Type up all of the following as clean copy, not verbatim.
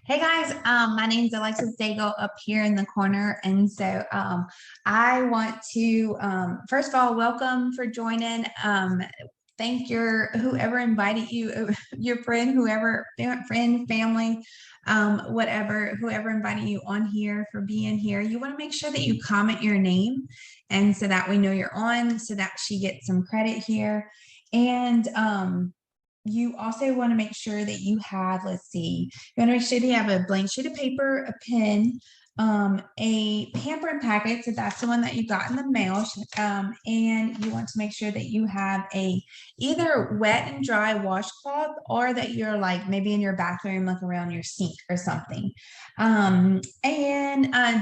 Hey guys, my name is Alexis Daigle up here in the corner. And so I want to, first of all, welcome for joining. Thank whoever invited you, your friend, friend, family, whatever, whoever invited you on here for being here. You want to make sure that you comment your name and so that we know you're on so that she gets some credit here. And you also want to make sure that you have, let's see, you want to make sure that you have a blank sheet of paper, a pen, a pamper packet. So that's the one that you got in the mail. And you want to make sure that you have a either wet and dry washcloth or that you're like maybe in your bathroom, look around your sink or something. And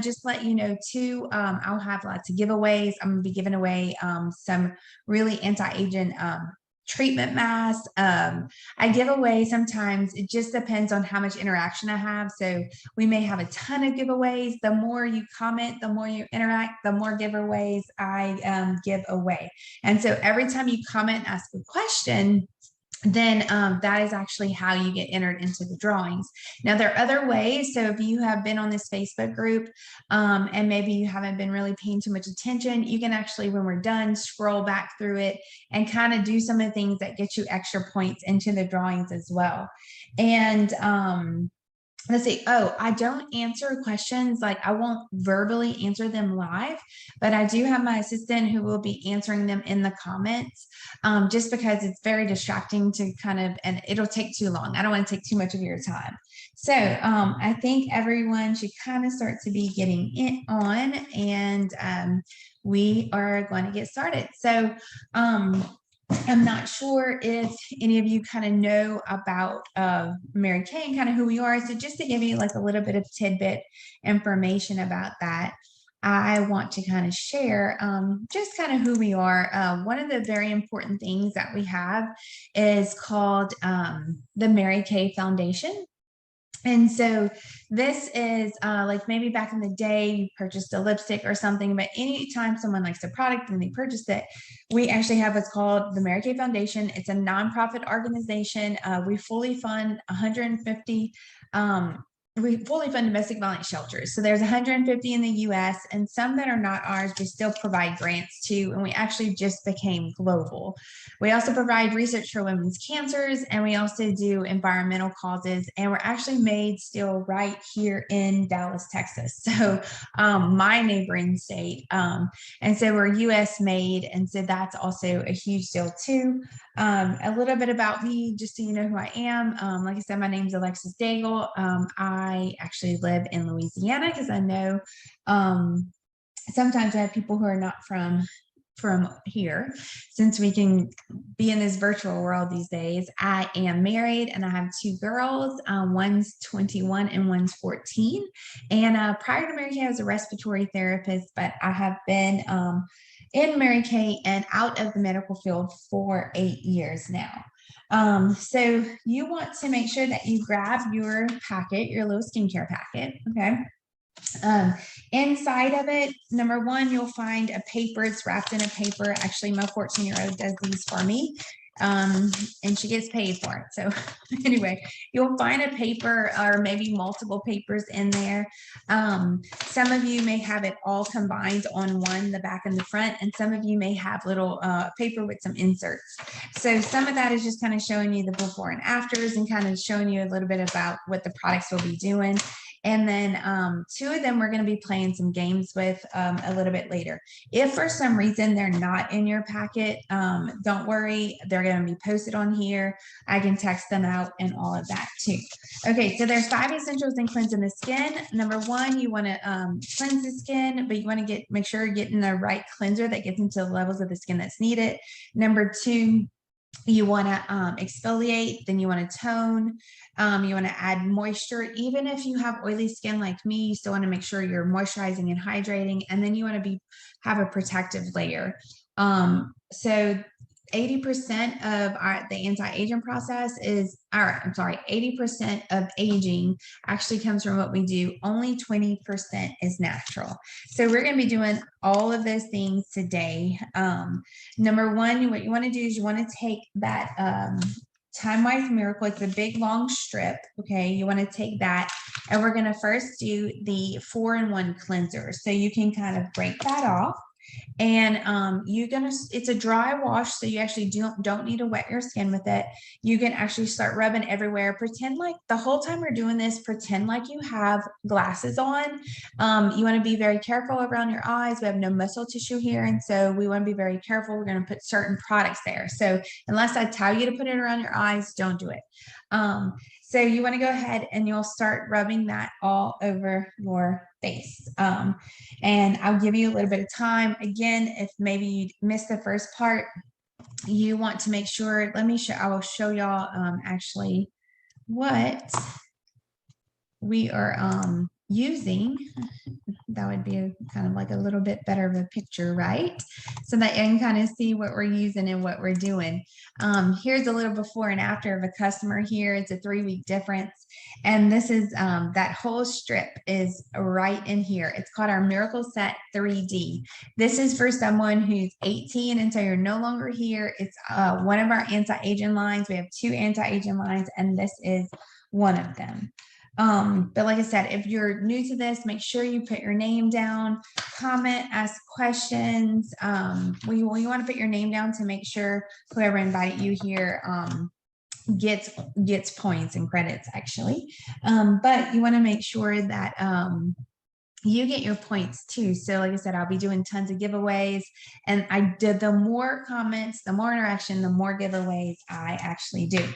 just let you know too, I'll have lots of giveaways. I'm going to be giving away some really anti-aging treatment masks. I give away sometimes, it just depends on how much interaction I have. So we may have a ton of giveaways. The more you comment, the more you interact, the more giveaways I give away. And so every time you comment and ask a question, then that is actually how you get entered into the drawings. Now, there are other ways. So if you have been on this Facebook group and maybe you haven't been really paying too much attention, you can actually, when we're done, scroll back through it and kind of do some of the things that get you extra points into the drawings as well. And let's see. Oh, I don't answer questions. Like I won't verbally answer them live, but I do have my assistant who will be answering them in the comments, just because it's very distracting to and it'll take too long. I don't want to take too much of your time. So I think everyone should kind of start to be getting it on, and we are going to get started. So I'm not sure if any of you kind of know about Mary Kay and kind of who we are. So just to give you like a little bit of tidbit information about that, I want to kind of share just kind of who we are. One of the very important things that we have is called the Mary Kay Foundation. And so this is like maybe back in the day, you purchased a lipstick or something, but anytime someone likes a product and they purchase it, we actually have what's called the Mary Kay Foundation. It's a nonprofit organization. We fully fund 150 we fully fund domestic violence shelters. So there's 150 in the US and some that are not ours, we still provide grants to, and we actually just became global. We also provide research for women's cancers, and we also do environmental causes, and we're actually made still right here in Dallas, Texas. So my neighboring state. And so we're US made, and so that's also a huge deal too. A little bit about me, just so you know who I am. Like I said, my name is Alexis Daigle. I actually live in Louisiana because I know sometimes I have people who are not from here, since we can be in this virtual world these days. I am married and I have two girls. One's 21 and one's 14. And prior to Mary Kay, I was a respiratory therapist, but I have been in Mary Kay and out of the medical field for 8 years now. So you want to make sure that you grab your packet, your little skincare packet, okay? Inside of it, number one, you'll find a paper. It's wrapped in a paper. Actually, my 14-year-old does these for me, and she gets paid for it. So anyway, you'll find a paper or maybe multiple papers in there. Some of you may have it all combined on one, the back and the front, and some of you may have little paper with some inserts. So some of that is just kind of showing you the before and afters and kind of showing you a little bit about what the products will be doing. And then two of them we're going to be playing some games with a little bit later. If for some reason they're not in your packet, don't worry. They're going to be posted on here. I can text them out and all of that too. Okay, so there's 5 essentials in cleansing the skin. Number one, you want to cleanse the skin, but you want to make sure you're getting the right cleanser that gets into the levels of the skin that's needed. Number two, you want to exfoliate, then you want to tone, you want to add moisture. Even if you have oily skin like me, you still want to make sure you're moisturizing and hydrating, and then you want to have a protective layer. So 80% of the anti-aging process is, 80% of aging actually comes from what we do. Only 20% is natural. So we're going to be doing all of those things today. Number one, what you want to do is you want to take that Time Wise Miracle. It's a big long strip. Okay, you want to take that, and we're going to first do the 4-in-1 cleanser. So you can kind of break that off. And it's a dry wash, so you actually don't need to wet your skin with it. You can actually start rubbing everywhere. Pretend like the whole time we're doing this, pretend like you have glasses on. You want to be very careful around your eyes. We have no muscle tissue here, and so we want to be very careful. We're going to put certain products there. So unless I tell you to put it around your eyes, don't do it. So you want to go ahead and you'll start rubbing that all over your face. And I'll give you a little bit of time. Again, if maybe you missed the first part, you want to make sure, I will show y'all actually what we are using. That would be kind of like a little bit better of a picture, right? So that you can kind of see what we're using and what we're doing. Here's a little before and after of a customer here. It's a 3-week difference. And this is that whole strip is right in here. It's called our Miracle Set 3D. This is for someone who's 18 and so you're no longer here. It's one of our anti-aging lines. We have 2 anti-aging lines, and this is one of them. But like I said, if you're new to this, make sure you put your name down, comment, ask questions. You want to put your name down to make sure whoever invited you here gets points and credits actually. But you want to make sure that you get your points too. So like I said, I'll be doing tons of giveaways, and the more comments, the more interaction, the more giveaways I actually do.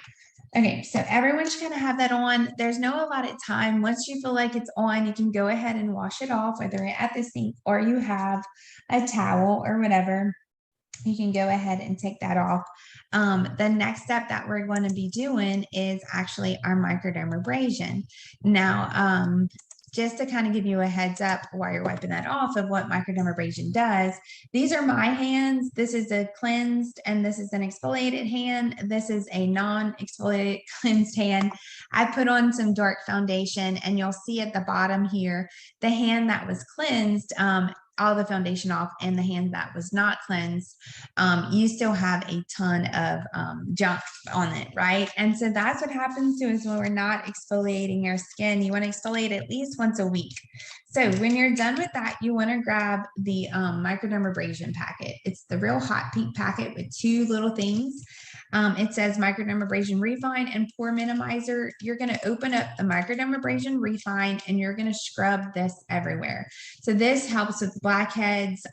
Okay, so everyone should kind of have that on. There's no allotted time. Once you feel like it's on, you can go ahead and wash it off, whether you're at the sink or you have a towel or whatever. You can go ahead and take that off. The next step that we're going to be doing is actually our microdermabrasion. Now, just to kind of give you a heads up while you're wiping that off of what microdermabrasion does, these are my hands. This is a cleansed and this is an exfoliated hand. This is a non-exfoliated cleansed hand. I put on some dark foundation, and you'll see at the bottom here, the hand that was cleansed, all the foundation off, and the hand that was not cleansed, you still have a ton of junk on it, right? And so that's what happens to us when we're not exfoliating your skin. You want to exfoliate at least once a week. So when you're done with that, you want to grab the microdermabrasion packet. It's the real hot pink packet with 2 little things. It says Microdermabrasion Refine and Pore Minimizer. You're going to open up the Microdermabrasion Refine, and you're going to scrub this everywhere. So this helps with blackheads.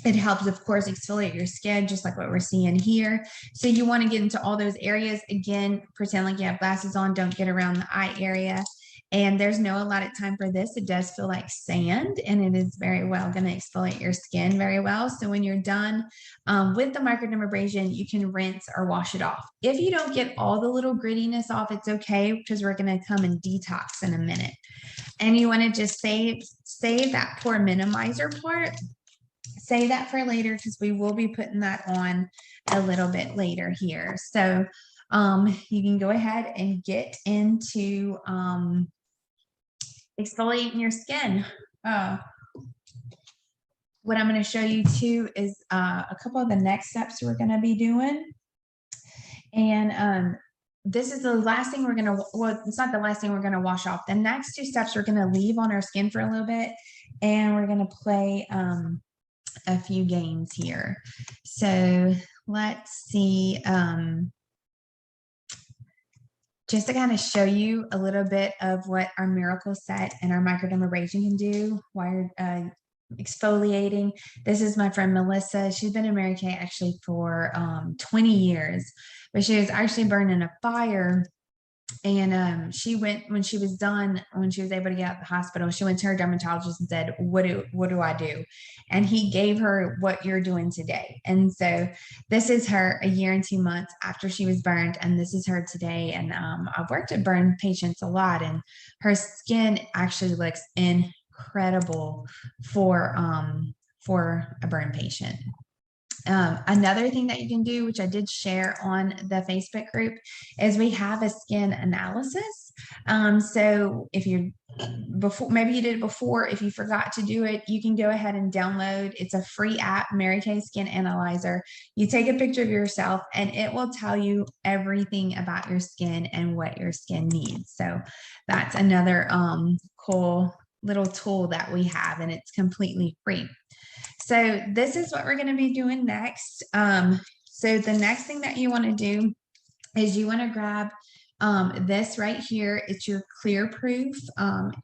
It helps, of course, exfoliate your skin, just like what we're seeing here. So you want to get into all those areas. Again, pretend like you have glasses on. Don't get around the eye area. And there's no allotted time for this. It does feel like sand, and it is very well going to exfoliate your skin very well. So when you're done with the microdermabrasion, you can rinse or wash it off. If you don't get all the little grittiness off, it's okay, because we're going to come and detox in a minute. And you want to just save that pore minimizer part. Save that for later, because we will be putting that on a little bit later here. So you can go ahead and get into exfoliating your skin. What I'm going to show you too is a couple of the next steps we're going to be doing. And this is the last thing we're going to, well, it's not the last thing we're going to wash off. The next 2 steps we're going to leave on our skin for a little bit, and we're going to play a few games here. So let's see. Just to kind of show you a little bit of what our Miracle Set and our microdermabrasion can do while you're exfoliating. This is my friend Melissa. She's been in Mary Kay actually for 20 years, but she was actually burned in a fire. And she went, when she was done, when she was able to get out of the hospital, she went to her dermatologist and said, what do I do? And he gave her what you're doing today. And so this is her a year and 2 months after she was burned, and this is her today. And I've worked with burn patients a lot, and her skin actually looks incredible for a burn patient. Another thing that you can do, which I did share on the Facebook group, is we have a skin analysis. So if you before, maybe you did it before. If you forgot to do it, you can go ahead and download. It's a free app, Mary Kay Skin Analyzer. You take a picture of yourself and it will tell you everything about your skin and what your skin needs. So that's another cool little tool that we have, and it's completely free. So this is what we're going to be doing next. So the next thing that you want to do is you want to grab this right here. It's your clear proof.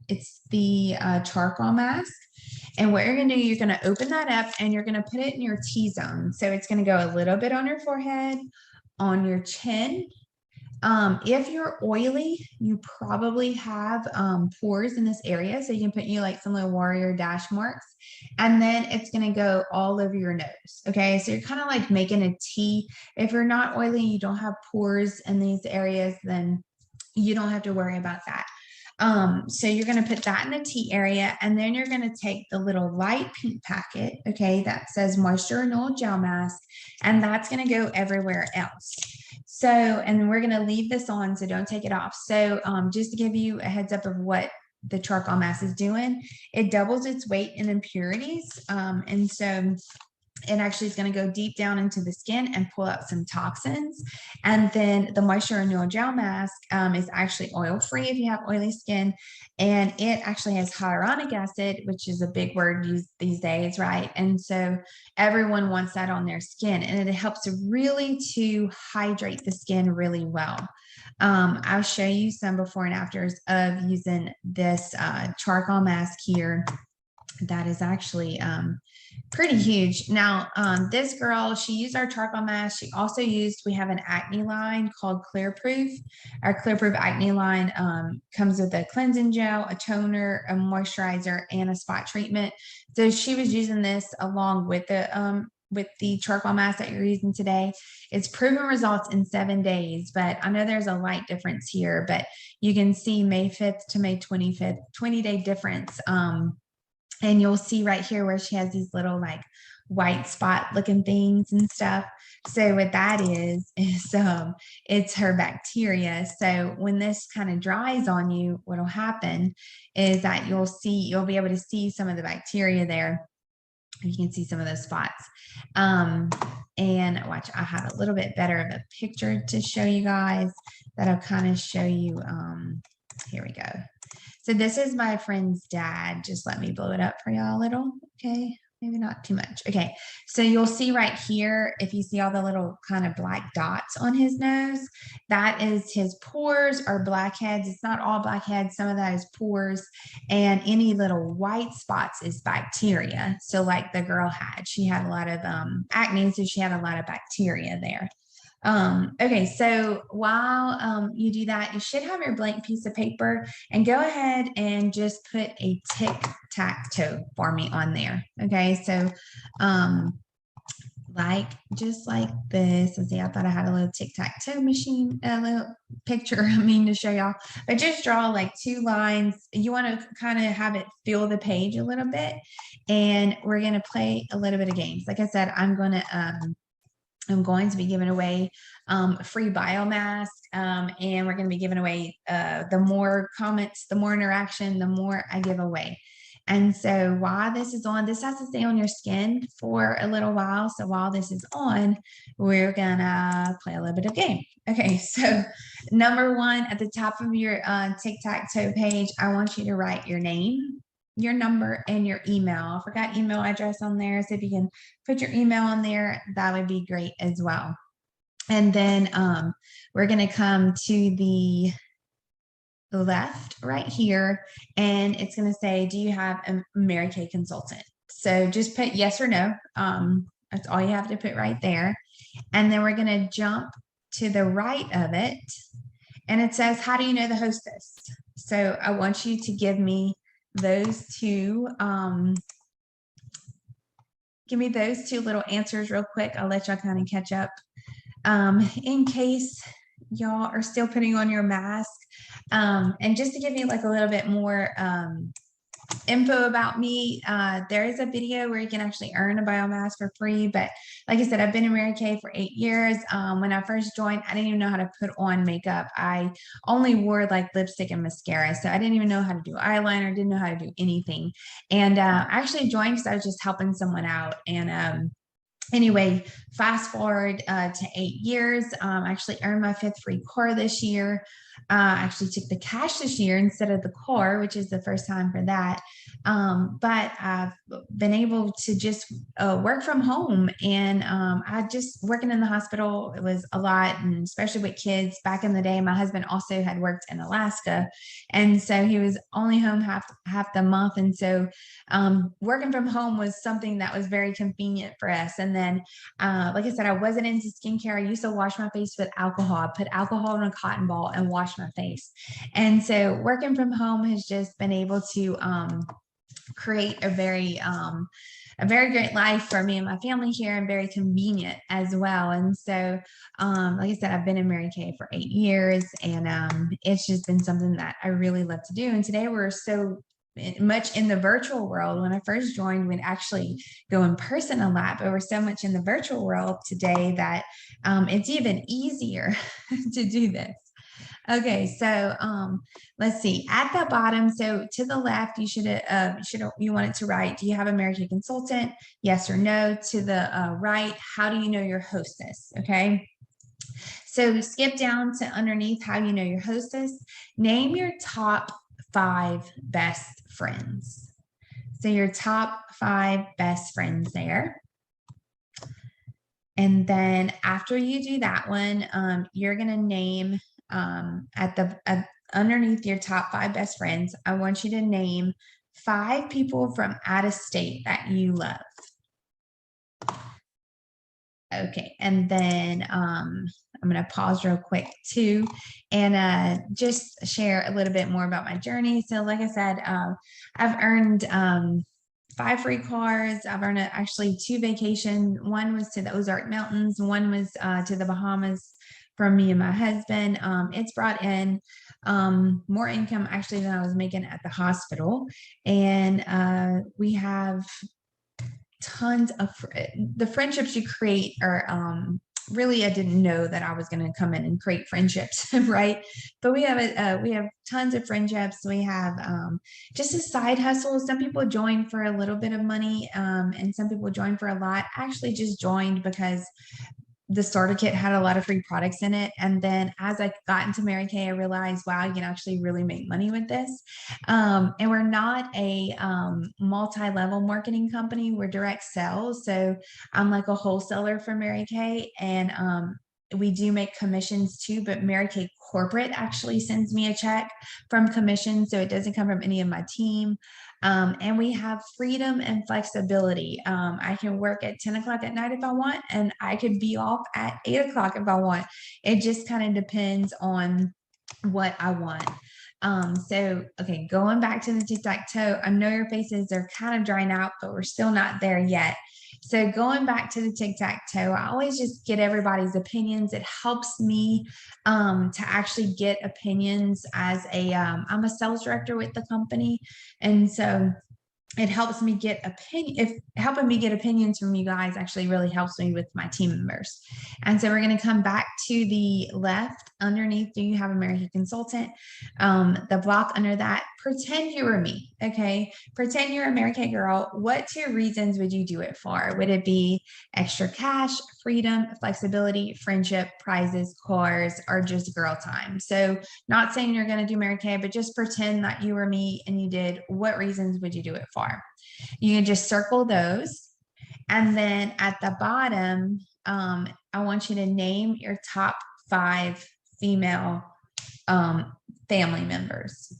It's the charcoal mask. And what you're going to do, you're going to open that up and you're going to put it in your T-zone. So it's going to go a little bit on your forehead, on your chin. If you're oily, you probably have pores in this area. So you can put you like some little warrior dash marks, and then it's going to go all over your nose. Okay. So you're kind of like making a T. If you're not oily, you don't have pores in these areas, then you don't have to worry about that. So you're going to put that in the T area, and then you're going to take the little light pink packet, okay, that says Moisturize Gel Mask, and that's going to go everywhere else. So, and we're going to leave this on, so don't take it off. So, just to give you a heads up of what the charcoal mask is doing, it doubles its weight in impurities. And so it actually is going to go deep down into the skin and pull out some toxins. And then the Moisturize Gel Mask is actually oil-free if you have oily skin. And it actually has hyaluronic acid, which is a big word used these days, right? And so everyone wants that on their skin. And it helps really to hydrate the skin really well. I'll show you some before and afters of using this charcoal mask here. That is actually pretty huge. Now, this girl, she used our charcoal mask. She also used, we have an acne line called Clear Proof. Our Clear Proof acne line comes with a cleansing gel, a toner, a moisturizer, and a spot treatment. So she was using this along with the charcoal mask that you're using today. It's proven results in 7 days, but I know there's a light difference here, but you can see May 5th to May 25th, 20-day difference. And you'll see right here where she has these little like white spot looking things and stuff. So what that is it's her bacteria. So when this kind of dries on you, what'll happen is that you'll be able to see some of the bacteria there. You can see some of those spots. And watch, I have a little bit better of a picture to show you guys that'll kind of show you. Here we go. So this is my friend's dad. Just let me blow it up for y'all a little. Okay, maybe not too much. Okay, so you'll see right here, if you see all the little kind of black dots on his nose, that is his pores or blackheads. It's not all blackheads. Some of that is pores, and any little white spots is bacteria. So like the girl had, she had a lot of acne, so she had a lot of bacteria there. Okay, so while you do that, you should have your blank piece of paper, and go ahead and just put a tic-tac-toe for me on there. Okay, so just like this. Let's see, I thought I had a little tic-tac-toe machine, a little picture, to show y'all, but just draw like 2 lines. You want to kind of have it fill the page a little bit, and we're going to play a little bit of games. Like I said, I'm going to be giving away a free biomask, and we're going to be giving away the more comments, the more interaction, the more I give away. And so while this is on, this has to stay on your skin for a little while. So while this is on, we're going to play a little bit of game. Okay, so number 1, at the top of your tic-tac-toe page, I want you to write your name, your number, and your email. I forgot email address on there, so if you can put your email on there, that would be great as well. And then we're going to come to the left right here, and it's going to say, do you have a Mary Kay consultant? So just put yes or no. That's all you have to put right there. And then we're going to jump to the right of it, and it says, how do you know the hostess? So I want you to give me those two little answers real quick. I'll let y'all kind of catch up in case y'all are still putting on your mask, and just to give you like a little bit more info about me, there is a video where you can actually earn a biomask for free. But like I said, I've been in Mary Kay for 8 years. When I first joined, I didn't even know how to put on makeup. I only wore like lipstick and mascara. So I didn't even know how to do eyeliner, didn't know how to do anything. And I actually joined because I was just helping someone out. And anyway, fast forward to 8 years. I actually earned my 5th free core this year. I actually took the cash this year instead of the core, which is the first time for that. But I've been able to just work from home, and I just working in the hospital. It was a lot, and especially with kids. Back in the day, my husband also had worked in Alaska, and so he was only home half the month, and so working from home was something that was very convenient for us. And then, like I said, I wasn't into skincare. I used to wash my face with alcohol. I put alcohol in a cotton ball and wash my face. And so working from home has just been able to create a very great life for me and my family here, and very convenient as well. And so, like I said, I've been in Mary Kay for 8 years, and it's just been something that I really love to do. And today we're so much in the virtual world. When I first joined, we'd actually go in person a lot, but we're so much in the virtual world today that it's even easier to do this. Okay, so let's see. At the bottom, so to the left, you want it to write, do you have a Mary Kay consultant? Yes or no. To the right, how do you know your hostess? Okay. So skip down to underneath how you know your hostess. Name your top 5 best friends. So your top 5 best friends there. And then after you do that one, you're going to name underneath your top 5 best friends, I want you to name 5 people from out of state that you love. Okay, and then I'm going to pause real quick too, and just share a little bit more about my journey. So like I said, I've earned 5 free cars. I've earned actually 2 vacations. One was to the Ozark Mountains. One was to the Bahamas from me and my husband. It's brought in more income actually than I was making at the hospital. And we have tons of the friendships you create are really, I didn't know that I was going to come in and create friendships, right? But we have tons of friendships. We have just a side hustle. Some people join for a little bit of money, and some people join for a lot. I actually just joined because the starter kit had a lot of free products in it. And then as I got into Mary Kay, I realized, wow, you can actually really make money with this. And we're not a multi-level marketing company. We're direct sales. So I'm like a wholesaler for Mary Kay. And we do make commissions too, but Mary Kay corporate actually sends me a check from commission. So it doesn't come from any of my team. And we have freedom and flexibility. I can work at 10 o'clock at night if I want, and I could be off at 8 o'clock if I want. It just kind of depends on what I want. So, okay, going back to the tic-tac-toe, I know your faces are kind of drying out, but we're still not there yet. So going back to the tic-tac-toe, I always just get everybody's opinions. It helps me to actually get opinions as I'm a sales director with the company. And so it helps me get helping me get opinions from you guys actually really helps me with my team members. And so we're going to come back to the left underneath. Do you have a Mary Kay consultant? The block under that, pretend you were me. Okay. Pretend you're a Mary Kay girl. What 2 reasons would you do it for? Would it be extra cash, freedom, flexibility, friendship, prizes, cars, or just girl time? So not saying you're going to do Mary Kay, but just pretend that you were me and you did. What reasons would you do it for? You can just circle those. And then at the bottom, I want you to name your top 5 female family members.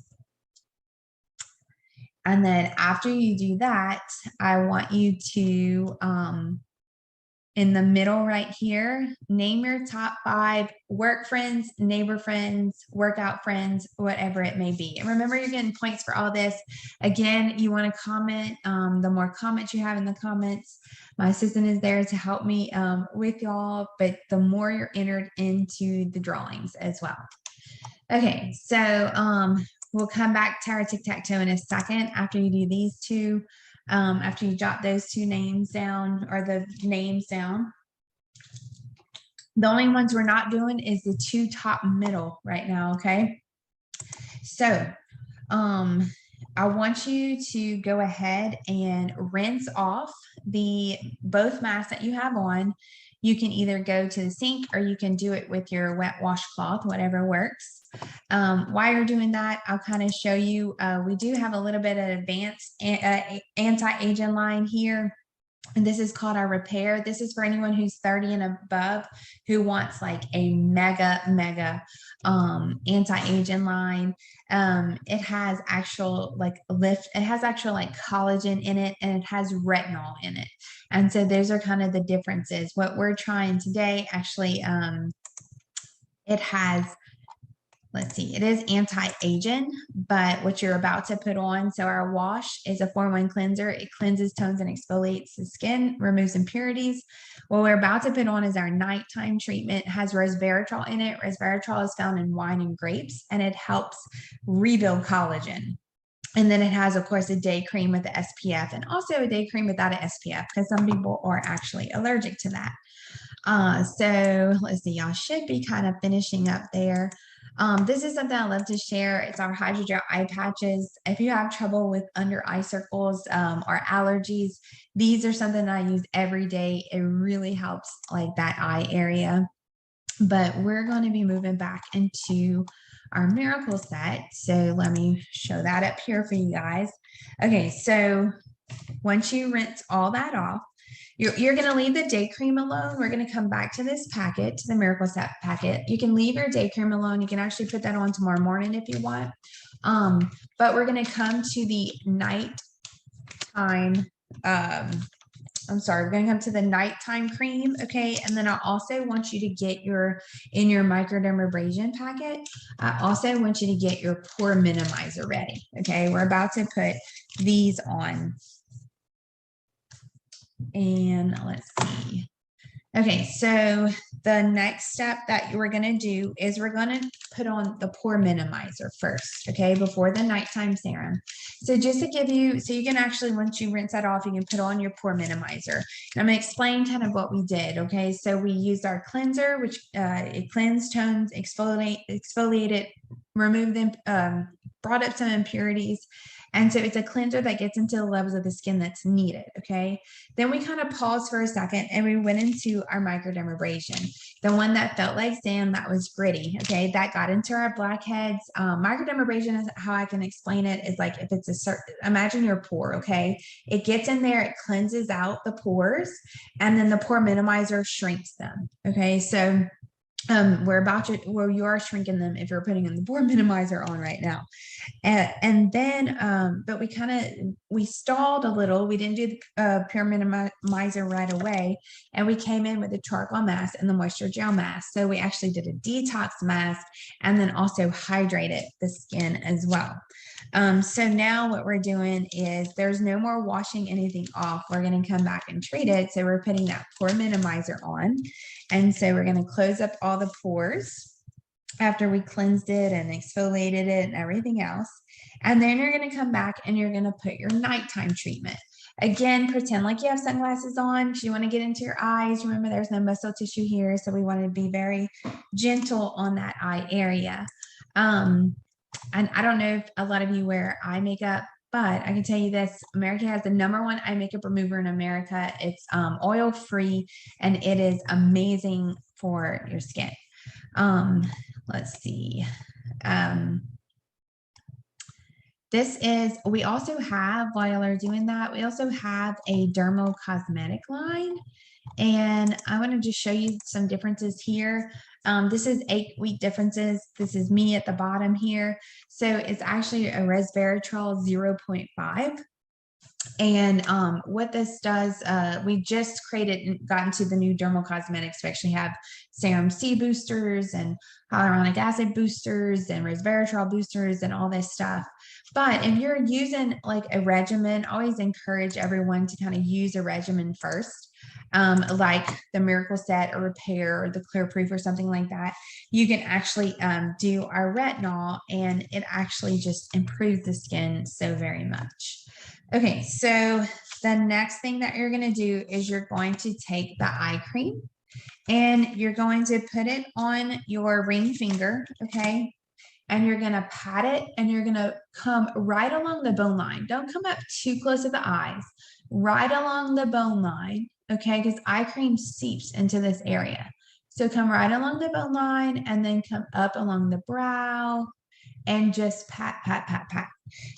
And then after you do that, I want you to, in the middle right here, name your top 5 work friends, neighbor friends, workout friends, whatever it may be. And remember, you're getting points for all this. Again, you want to comment. The more comments you have in the comments, my assistant is there to help me with y'all, but the more you're entered into the drawings as well. Okay, so we'll come back to our tic-tac-toe in a second after you do these two, after you jot those two names down or the names down. The only ones we're not doing is the two top middle right now, okay? So I want you to go ahead and rinse off both masks that you have on. You can either go to the sink or you can do it with your wet washcloth, whatever works. While you're doing that, I'll kind of show you, we do have a little bit of advanced anti-aging line here. And this is called our repair. This is for anyone who's 30 and above who wants like a mega anti-aging line. It has actual like lift, it has actual like collagen in it, and it has retinol in it. And so those are kind of the differences. What we're trying today, actually, it has, let's see, it is anti-aging, but what you're about to put on, so our wash is a 4-in-1 cleanser. It cleanses, tones, and exfoliates the skin, removes impurities. What we're about to put on is our nighttime treatment. It has resveratrol in it. Resveratrol is found in wine and grapes, and it helps rebuild collagen. And then it has, of course, a day cream with the SPF, and also a day cream without an SPF, because some people are actually allergic to that. So let's see, y'all should be kind of finishing up there. This is something I love to share. It's our Hydrogel Eye Patches. If you have trouble with under eye circles or allergies, these are something that I use every day. It really helps like that eye area. But we're going to be moving back into our miracle set. So let me show that up here for you guys. Okay, so once you rinse all that off, you're going to leave the day cream alone. We're going to come back to this packet, to the miracle set packet. You can leave your day cream alone. You can actually put that on tomorrow morning if you want. But we're going to come to the nighttime. We're going to come to the nighttime cream. Okay. And then I also want you to get in your microdermabrasion packet, I also want you to get your pore minimizer ready. Okay. We're about to put these on. And let's see. Okay, so the next step that we're going to do is we're going to put on the pore minimizer first, okay, before the nighttime serum. So just to give you, so you can actually, once you rinse that off, you can put on your pore minimizer. And I'm going to explain kind of what we did, okay? So we used our cleanser, which it cleansed, tones, exfoliated, removed them, brought up some impurities. And so it's a cleanser that gets into the levels of the skin that's needed, okay? Then we kind of paused for a second and we went into our microdermabrasion, the one that felt like sand, that was gritty, okay? That got into our blackheads. Microdermabrasion is how I can explain it is like if it's a certain, imagine your pore, okay? It gets in there, it cleanses out the pores, and then the pore minimizer shrinks them, okay? So you are shrinking them if you're putting in the pore minimizer on right now. And then, but we stalled a little. We didn't do the pure minimizer right away. And we came in with the charcoal mask and the moisture gel mask. So we actually did a detox mask and then also hydrated the skin as well. So now what we're doing is there's no more washing anything off. We're going to come back and treat it. So we're putting that pore minimizer on. And so we're going to close up all the pores after we cleansed it and exfoliated it and everything else. And then you're going to come back and you're going to put your nighttime treatment. Again, pretend like you have sunglasses on. If you want to get into your eyes, remember there's no muscle tissue here. So we want to be very gentle on that eye area. And I don't know if a lot of you wear eye makeup, but I can tell you this, America has the #1 eye makeup remover in America. It's oil-free and it is amazing for your skin. Let's see. We also have, while you're doing that, we also have a Dermal Cosmetic line. And I want to just show you some differences here. This is 8-week differences. This is me at the bottom here. So it's actually a resveratrol 0.5. And what this does, we just created and got into the new Dermal Cosmetics. We actually have Serum C boosters and hyaluronic acid boosters and resveratrol boosters and all this stuff. But if you're using like a regimen, I always encourage everyone to kind of use a regimen first. like the Miracle Set or Repair or the Clear Proof or something like that, you can actually do our retinol, and it actually just improves the skin so very much. Okay, so the next thing that you're going to do is you're going to take the eye cream and you're going to put it on your ring finger, okay? And you're going to pat it, and you're going to come right along the bone line. Don't come up too close to the eyes, right along the bone line, okay? Because eye cream seeps into this area. So come right along the bone line and then come up along the brow and just pat, pat, pat, pat.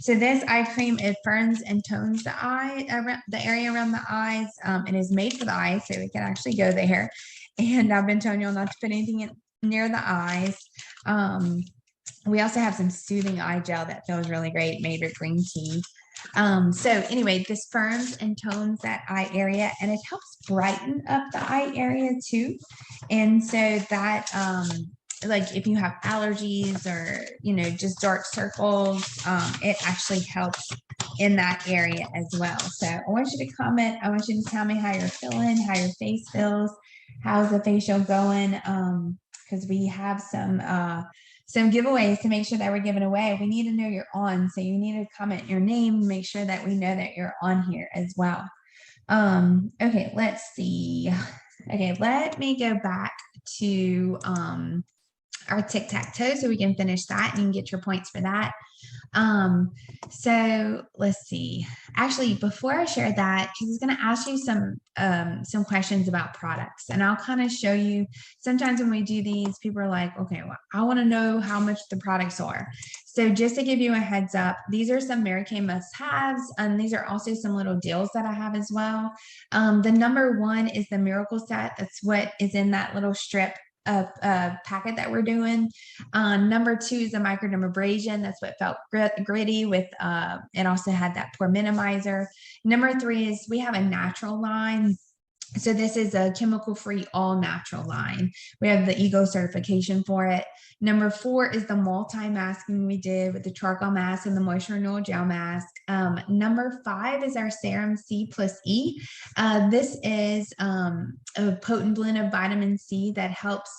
So this eye cream, it firms and tones the eye, around the area around the eyes. It is made for the eyes, so it can actually go there. And I've been telling you all not to put anything near the eyes. We also have some soothing eye gel that feels really great, made with green tea. So anyway, this firms and tones that eye area, and it helps brighten up the eye area too. And so that, like if you have allergies or, just dark circles, it actually helps in that area as well. So I want you to comment. I want you to tell me how you're feeling, how your face feels, how's the facial going? Because we have some giveaways to make sure that we're giving away. We need to know you're on. So you need to comment your name, make sure that we know that you're on here as well. Okay, let's see. Okay, let me go back to our tic-tac-toe so we can finish that and you can get your points for that. So let's see. Actually, before I share that, because it's going to ask you some questions about products, and I'll kind of show you. Sometimes when we do these, people are like, okay, well, I want to know how much the products are. So just to give you a heads up, these are some Mary Kay must-haves, and these are also some little deals that I have as well. The number one is the Miracle Set. That's what is in that little strip of packet that we're doing. Number two is the Microdermabrasion. That's what felt gritty with, it also had that pore minimizer. Number three is we have a natural line. So this is a chemical-free, all-natural line. We have the EGO certification for it. Number four is the multi-masking we did with the charcoal mask and the moisture renewal gel mask. Number five is our Serum C plus E. This is a potent blend of vitamin C that helps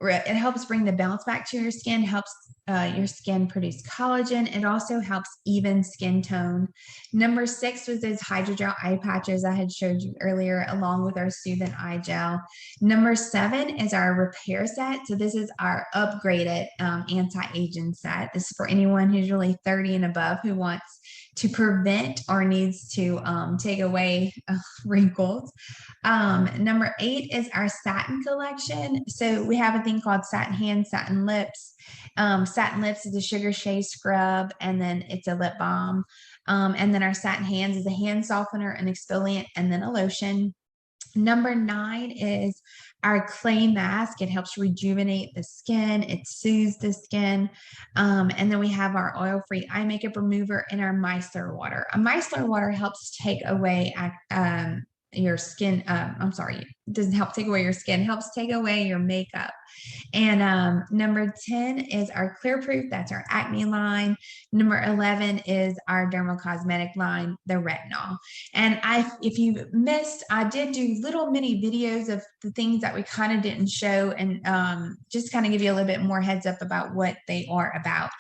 it helps bring the bounce back to your skin, helps your skin produce collagen. It also helps even skin tone. Number six was those Hydrogel Eye Patches I had showed you earlier, along with our Soothing Eye Gel. Number seven is our Repair Set. So this is our upgraded anti-aging set. This is for anyone who's really 30 and above who wants to prevent or needs to take away wrinkles. Number eight is our satin collection. So we have a thing called satin hands, satin lips. Satin lips is a sugar shea scrub, and then it's a lip balm. And then our satin hands is a hand softener, an exfoliant, and then a lotion. Number nine is our clay mask. It helps rejuvenate the skin. It soothes the skin. And then we have our oil-free eye makeup remover and our micellar water. A micellar water helps take away your skin. I'm sorry, it doesn't help take away your skin. It helps take away your makeup. And number 10 is our Clear Proof. That's our acne line. Number 11 is our Dermal Cosmetic line, the retinol. And if you missed, I did do little mini videos of the things that we kind of didn't show, and just kind of give you a little bit more heads up about what they are about.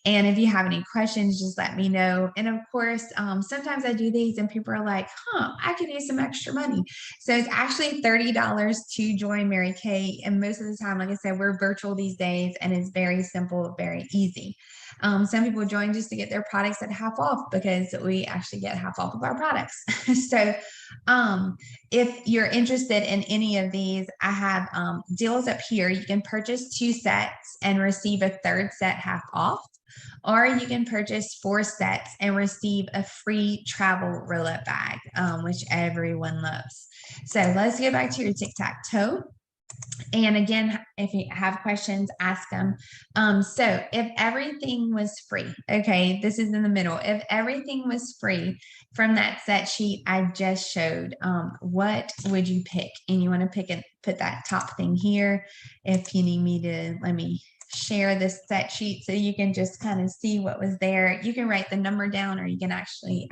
And if you have any questions, just let me know. And of course, sometimes I do these and people are like, I could use some extra money. So it's actually $30 to join Mary Kay. And most of the time, like I said, we're virtual these days, and it's very simple, very easy. Some people join just to get their products at half off, because we actually get half off of our products. So if you're interested in any of these, I have deals up here. You can purchase 2 sets and receive a 3rd set half off. Or you can purchase 4 sets and receive a free travel roll-up bag, which everyone loves. So let's get back to your tic-tac-toe. And again, if you have questions, ask them. So if everything was free, okay, this is in the middle. If everything was free from that set sheet I just showed, what would you pick? And you want to pick it, put that top thing here. If you need me to, let me share this set sheet so you can just kind of see what was there. You can write the number down, or you can actually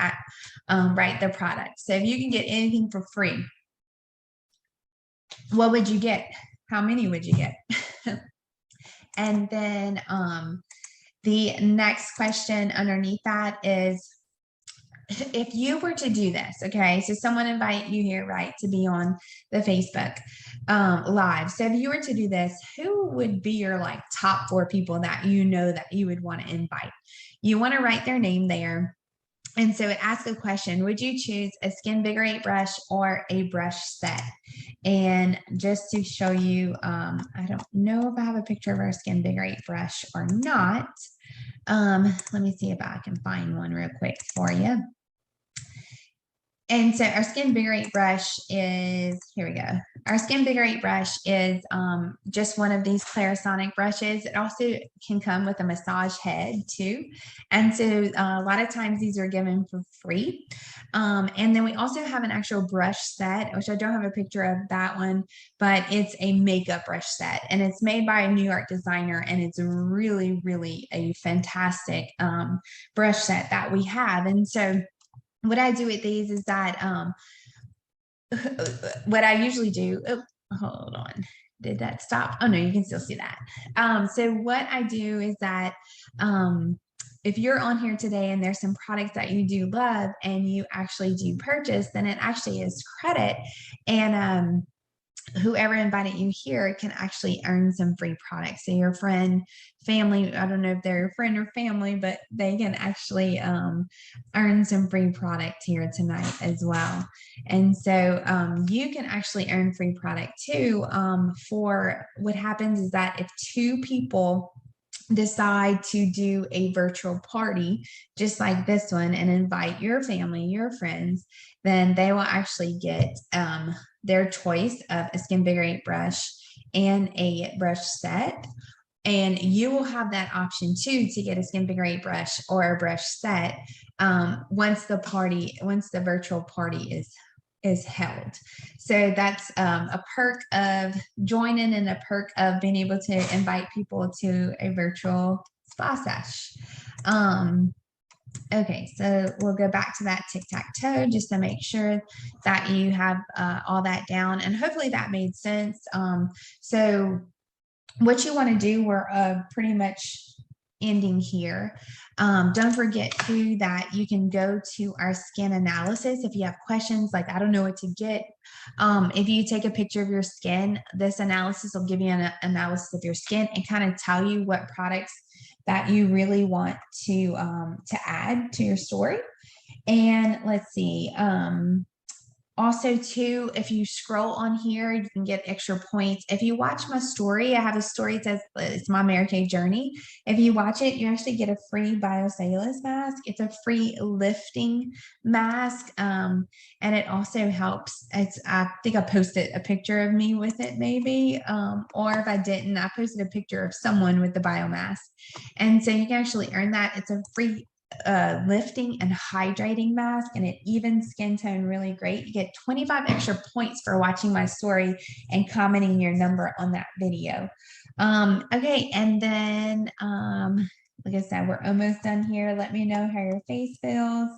write the product. So if you can get anything for free, what would you get? How many would you get? And then the next question underneath that is, if you were to do this, okay, so someone invite you here, right, to be on the Facebook live. So if you were to do this, who would be your like top 4 people that you know that you would want to invite? You want to write their name there. And so it asks a question: would you choose a Skin Vigorate brush or a brush set? And just to show you, I don't know if I have a picture of our Skin Vigorate brush or not. Let me see if I can find one real quick for you. And so our Skin Vigorate brush is, here we go. Our Skin Vigorate brush is just one of these Clarisonic brushes. It also can come with a massage head too. And so a lot of times these are given for free. And then we also have an actual brush set, which I don't have a picture of that one, but it's a makeup brush set. And it's made by a New York designer. And it's really, really a fantastic brush set that we have. And so what I do with these is that what I usually do, oh, hold on, did that stop? Oh no, you can still see that. So what I do is that if you're on here today and there's some products that you do love and you actually do purchase, then it actually is credit. And whoever invited you here can actually earn some free products. So your friend, family, I don't know if they're your friend or family, but they can actually earn some free product here tonight as well. And so you can actually earn free product too. For what happens is that if 2 people decide to do a virtual party just like this one and invite your family, your friends, then they will actually get their choice of a Skin Vigorate brush and a brush set. And you will have that option too to get a Skin Vigorate brush or a brush set once the virtual party is held. So that's a perk of joining and a perk of being able to invite people to a virtual spa sesh. Okay, so we'll go back to that tic-tac-toe just to make sure that you have all that down, and hopefully that made sense. So what you want to do, we're pretty much ending here. Don't forget too that you can go to our skin analysis if you have questions like, I don't know what to get. If you take a picture of your skin, this analysis will give you an analysis of your skin and kind of tell you what products that you really want to add to your story. And let's see, also too, if you scroll on here, you can get extra points. If you watch my story, I have a story that says it's my Mary Kay journey. If you watch it, you actually get a free biocellulose mask. It's a free lifting mask. And it also helps. I think I posted a picture of me with it maybe. Or if I didn't, I posted a picture of someone with the biomask. And so you can actually earn that. It's a free lifting and hydrating mask, and it evens skin tone really great. You get 25 extra points for watching my story and commenting your number on that video. Okay, and then like I said, we're almost done here. Let me know how your face feels.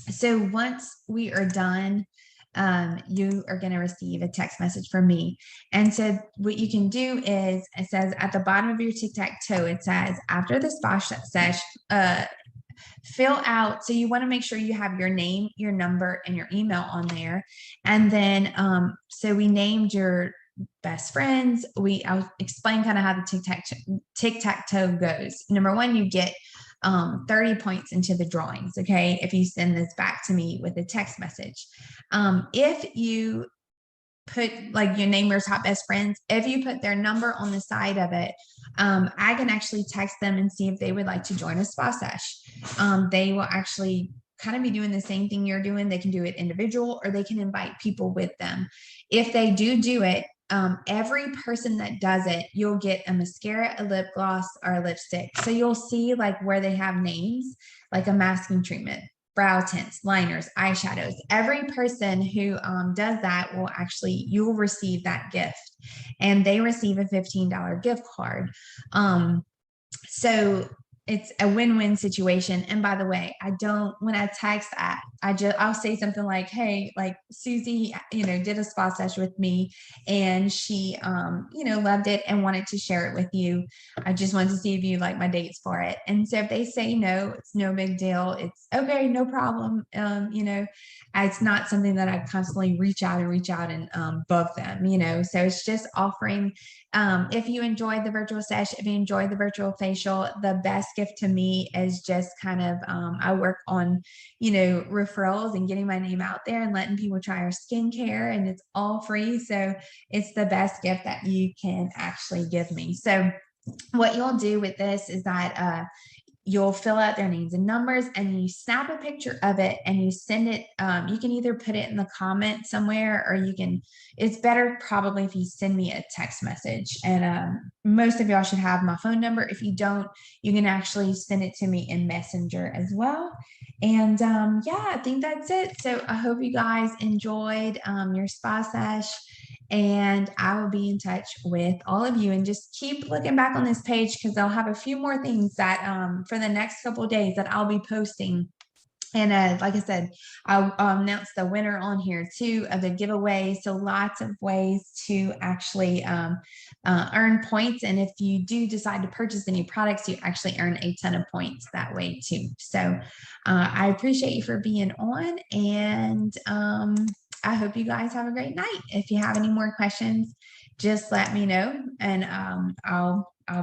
So once we are done, you are going to receive a text message from me. And so what you can do is, it says at the bottom of your tic-tac-toe, it says, after the spa sesh, fill out. So you want to make sure you have your name, your number, and your email on there. And then, so we named your best friends. I'll explain kind of how the tic-tac-toe goes. Number 1, you get 30 points into the drawings. Okay. If you send this back to me with a text message, if you put like your neighbor's hot best friends, if you put their number on the side of it, I can actually text them and see if they would like to join a spa sesh. They will actually kind of be doing the same thing you're doing. They can do it individual, or they can invite people with them. If they do it, every person that does it, you'll get a mascara, a lip gloss, or a lipstick. So you'll see like where they have names, like a masking treatment. brow tints, liners, eyeshadows. Every person who does that will actually, you will receive that gift, and they receive a $15 gift card. So it's a win-win situation. And by the way, I don't, when I text, I'll say something like, hey, like Susie, did a spa sesh with me, and she, loved it and wanted to share it with you. I just wanted to see if you like my dates for it. And so if they say no, it's no big deal. It's okay, no problem. It's not something that I constantly reach out and bug them, so it's just offering. If you enjoyed the virtual sesh, if you enjoyed the virtual facial, the best gift to me is just kind of, I work on, referrals and getting my name out there and letting people try our skincare, and it's all free. So it's the best gift that you can actually give me. So what you'll do with this is that, you'll fill out their names and numbers, and you snap a picture of it and you send it. You can either put it in the comment somewhere, or it's better probably if you send me a text message. And most of y'all should have my phone number. If you don't, you can actually send it to me in Messenger as well. And yeah, I think that's it. So I hope you guys enjoyed your spa sesh, and I will be in touch with all of you. And just keep looking back on this page, because I'll have a few more things that for the next couple of days that I'll be posting. And like I said, I'll announce the winner on here too of the giveaway. So lots of ways to actually earn points. And if you do decide to purchase any products, you actually earn a ton of points that way too. So I appreciate you for being on, and I hope you guys have a great night. If you have any more questions, just let me know, and I'll be